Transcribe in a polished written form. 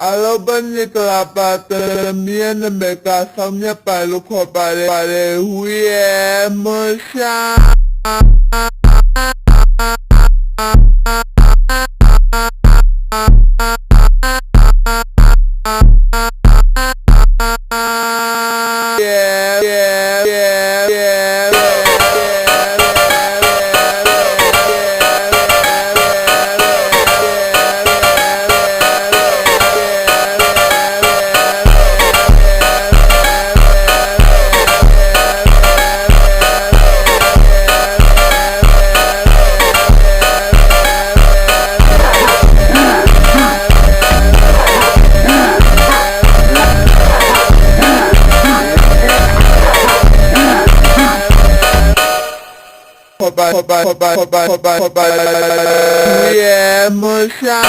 Alobani kelapatan mian mereka samnya palu kopare pare huye musya. Hoba, yeah, musha.